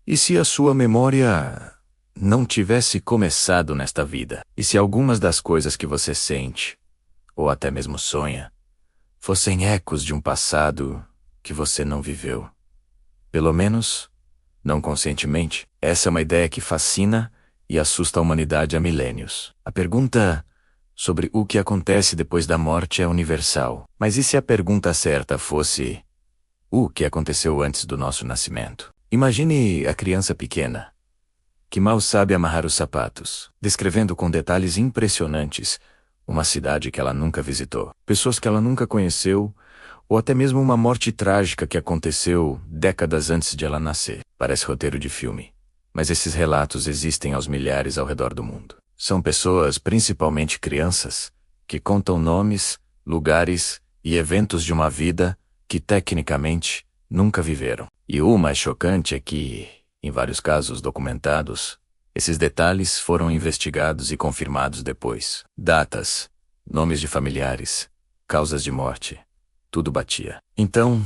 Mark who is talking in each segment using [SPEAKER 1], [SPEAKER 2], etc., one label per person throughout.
[SPEAKER 1] E se a sua memória não tivesse começado nesta vida? E se algumas das coisas que você sente, ou até mesmo sonha, fossem ecos de um passado que você não viveu? Pelo menos, não conscientemente. Essa é uma ideia que fascina e assusta a humanidade há milênios. A pergunta sobre o que acontece depois da morte é universal. Mas e se a pergunta certa fosse: o que aconteceu antes do nosso nascimento? Imagine a criança pequena, que mal sabe amarrar os sapatos, descrevendo com detalhes impressionantes uma cidade que ela nunca visitou, pessoas que ela nunca conheceu, ou até mesmo uma morte trágica que aconteceu décadas antes de ela nascer. Parece roteiro de filme, mas esses relatos existem aos milhares ao redor do mundo. São pessoas, principalmente crianças, que contam nomes, lugares e eventos de uma vida que tecnicamente nunca viveram. E o mais chocante é que, em vários casos documentados, esses detalhes foram investigados e confirmados depois. Datas, nomes de familiares, causas de morte, tudo batia. Então,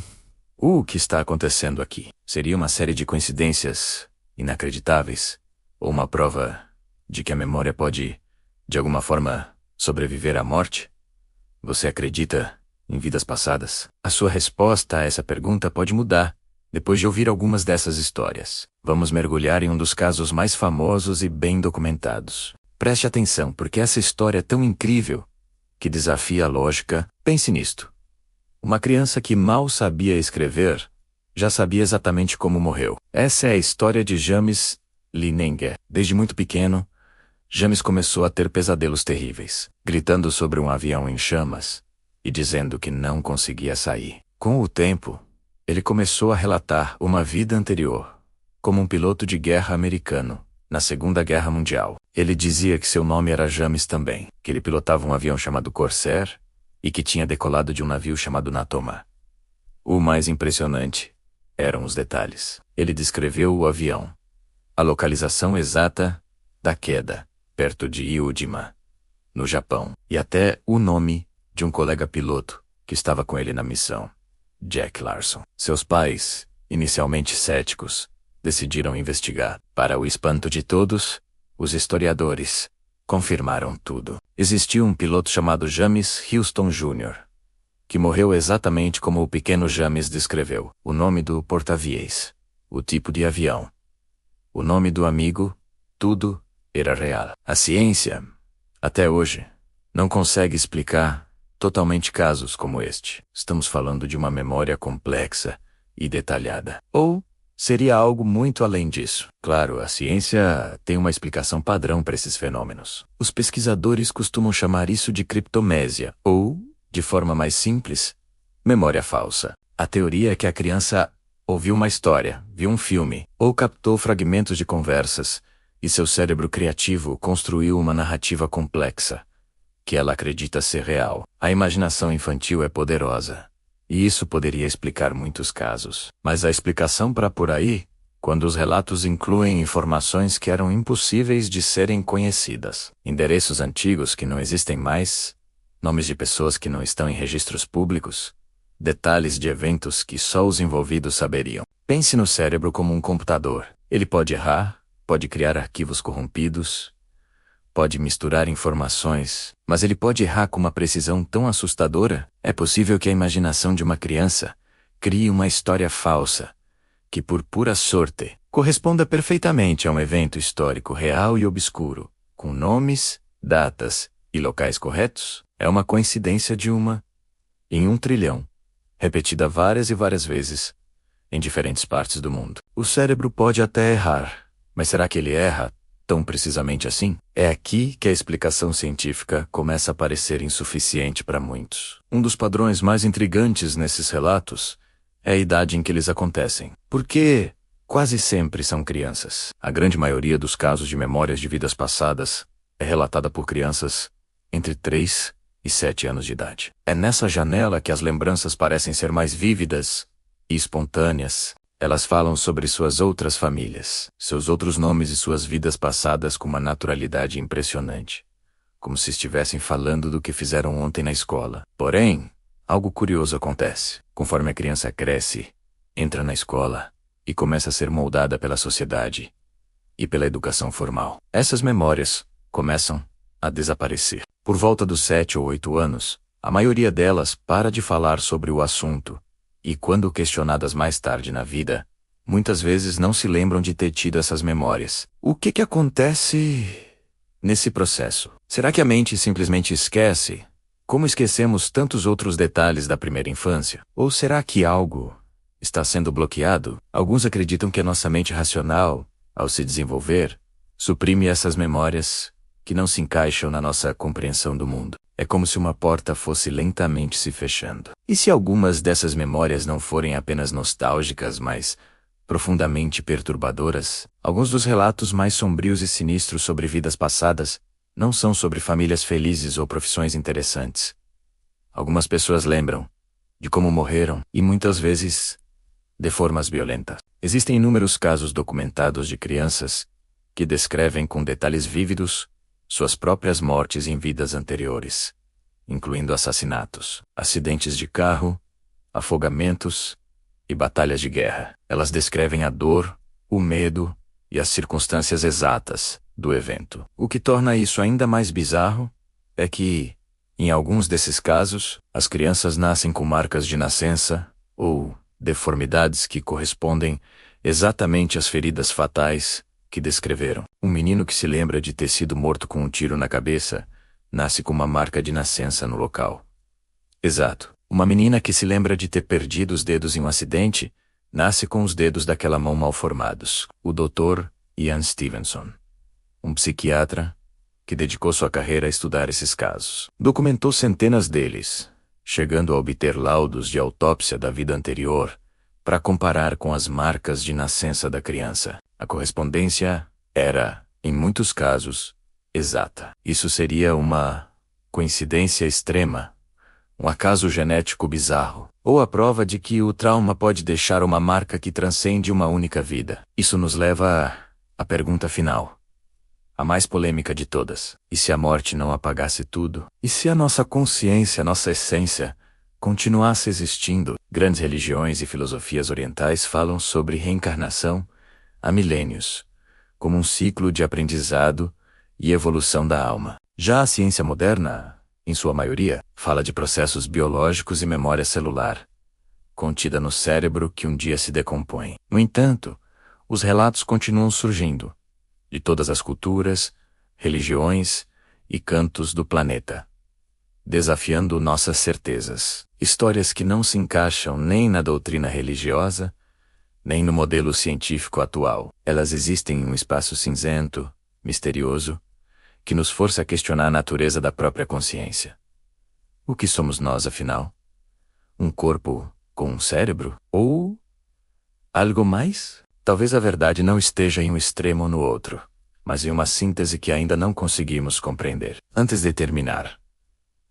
[SPEAKER 1] o que está acontecendo aqui? Seria uma série de coincidências inacreditáveis? Ou uma prova de que a memória pode, de alguma forma, sobreviver à morte? Você acredita em vidas passadas? A sua resposta a essa pergunta pode mudar depois de ouvir algumas dessas histórias. Vamos mergulhar em um dos casos mais famosos e bem documentados. Preste atenção, porque essa história é tão incrível que desafia a lógica. Pense nisto. Uma criança que mal sabia escrever já sabia exatamente como morreu. Essa é a história de James Linenger. Desde muito pequeno, James começou a ter pesadelos terríveis, gritando sobre um avião em chamas e dizendo que não conseguia sair. Com o tempo, ele começou a relatar uma vida anterior, como um piloto de guerra americano, na Segunda Guerra Mundial. Ele dizia que seu nome era James também, que ele pilotava um avião chamado Corsair e que tinha decolado de um navio chamado Natoma. O mais impressionante eram os detalhes. Ele descreveu o avião, a localização exata da queda, perto de Iwo-jima, no Japão, e até o nome de um colega piloto que estava com ele na missão, Jack Larson. Seus pais, inicialmente céticos, decidiram investigar. Para o espanto de todos, os historiadores confirmaram tudo. Existia um piloto chamado James Houston Jr., que morreu exatamente como o pequeno James descreveu. O nome do porta-aviões, o tipo de avião, o nome do amigo, tudo era real. A ciência, até hoje, não consegue explicar totalmente casos como este. Estamos falando de uma memória complexa e detalhada. Ou seria algo muito além disso? Claro, a ciência tem uma explicação padrão para esses fenômenos. Os pesquisadores costumam chamar isso de criptomésia, ou, de forma mais simples, memória falsa. A teoria é que a criança ouviu uma história, viu um filme, ou captou fragmentos de conversas, e seu cérebro criativo construiu uma narrativa complexa, que ela acredita ser real. A imaginação infantil é poderosa, e isso poderia explicar muitos casos. Mas a explicação para por aí, quando os relatos incluem informações que eram impossíveis de serem conhecidas. Endereços antigos que não existem mais, nomes de pessoas que não estão em registros públicos, detalhes de eventos que só os envolvidos saberiam. Pense no cérebro como um computador. Ele pode errar, pode criar arquivos corrompidos, pode misturar informações, mas ele pode errar com uma precisão tão assustadora. É possível que a imaginação de uma criança crie uma história falsa, que por pura sorte, corresponda perfeitamente a um evento histórico real e obscuro, com nomes, datas e locais corretos. É uma coincidência de uma em 1 trilhão, repetida várias e várias vezes, em diferentes partes do mundo. O cérebro pode até errar, mas será que ele erra tão precisamente assim? É aqui que a explicação científica começa a parecer insuficiente para muitos. Um dos padrões mais intrigantes nesses relatos é a idade em que eles acontecem. Porque quase sempre são crianças. A grande maioria dos casos de memórias de vidas passadas é relatada por crianças entre 3 e 7 anos de idade. É nessa janela que as lembranças parecem ser mais vívidas e espontâneas. Elas falam sobre suas outras famílias, seus outros nomes e suas vidas passadas com uma naturalidade impressionante, como se estivessem falando do que fizeram ontem na escola. Porém, algo curioso acontece. Conforme a criança cresce, entra na escola, e começa a ser moldada pela sociedade e pela educação formal. Essas memórias começam a desaparecer. Por volta dos 7 ou 8 anos, a maioria delas para de falar sobre o assunto, e quando questionadas mais tarde na vida, muitas vezes não se lembram de ter tido essas memórias. O que acontece nesse processo? Será que a mente simplesmente esquece, como esquecemos tantos outros detalhes da primeira infância? Ou será que algo está sendo bloqueado? Alguns acreditam que a nossa mente racional, ao se desenvolver, suprime essas memórias que não se encaixam na nossa compreensão do mundo. É como se uma porta fosse lentamente se fechando. E se algumas dessas memórias não forem apenas nostálgicas, mas profundamente perturbadoras? Alguns dos relatos mais sombrios e sinistros sobre vidas passadas não são sobre famílias felizes ou profissões interessantes. Algumas pessoas lembram de como morreram, e muitas vezes de formas violentas. Existem inúmeros casos documentados de crianças que descrevem com detalhes vívidos suas próprias mortes em vidas anteriores, incluindo assassinatos, acidentes de carro, afogamentos e batalhas de guerra. Elas descrevem a dor, o medo e as circunstâncias exatas do evento. O que torna isso ainda mais bizarro é que, em alguns desses casos, as crianças nascem com marcas de nascença ou deformidades que correspondem exatamente às feridas fatais que descreveram. Um menino que se lembra de ter sido morto com um tiro na cabeça nasce com uma marca de nascença no local. Exato. Uma menina que se lembra de ter perdido os dedos em um acidente nasce com os dedos daquela mão mal formados. O Dr. Ian Stevenson, um psiquiatra que dedicou sua carreira a estudar esses casos, documentou centenas deles, chegando a obter laudos de autópsia da vida anterior para comparar com as marcas de nascença da criança. A correspondência era, em muitos casos, exata. Isso seria uma coincidência extrema, um acaso genético bizarro, ou a prova de que o trauma pode deixar uma marca que transcende uma única vida. Isso nos leva à pergunta final, a mais polêmica de todas. E se a morte não apagasse tudo? E se a nossa consciência, nossa essência, continuasse existindo? Grandes religiões e filosofias orientais falam sobre reencarnação há milênios, como um ciclo de aprendizado e evolução da alma. Já a ciência moderna, em sua maioria, fala de processos biológicos e memória celular, contida no cérebro que um dia se decompõe. No entanto, os relatos continuam surgindo, de todas as culturas, religiões e cantos do planeta, desafiando nossas certezas. Histórias que não se encaixam nem na doutrina religiosa, nem no modelo científico atual. Elas existem em um espaço cinzento, misterioso, que nos força a questionar a natureza da própria consciência. O que somos nós, afinal? Um corpo com um cérebro? Ou algo mais? Talvez a verdade não esteja em um extremo ou no outro, mas em uma síntese que ainda não conseguimos compreender. Antes de terminar,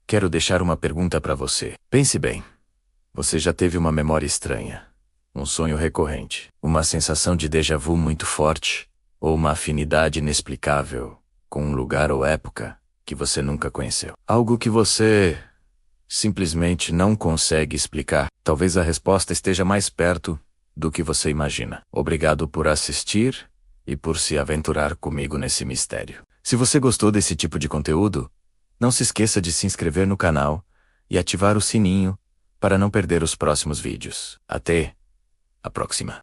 [SPEAKER 1] quero deixar uma pergunta para você. Pense bem. Você já teve uma memória estranha, um sonho recorrente, uma sensação de déjà vu muito forte, ou uma afinidade inexplicável com um lugar ou época que você nunca conheceu? Algo que você simplesmente não consegue explicar? Talvez a resposta esteja mais perto do que você imagina. Obrigado por assistir e por se aventurar comigo nesse mistério. Se você gostou desse tipo de conteúdo, não se esqueça de se inscrever no canal e ativar o sininho para não perder os próximos vídeos. Até a próxima.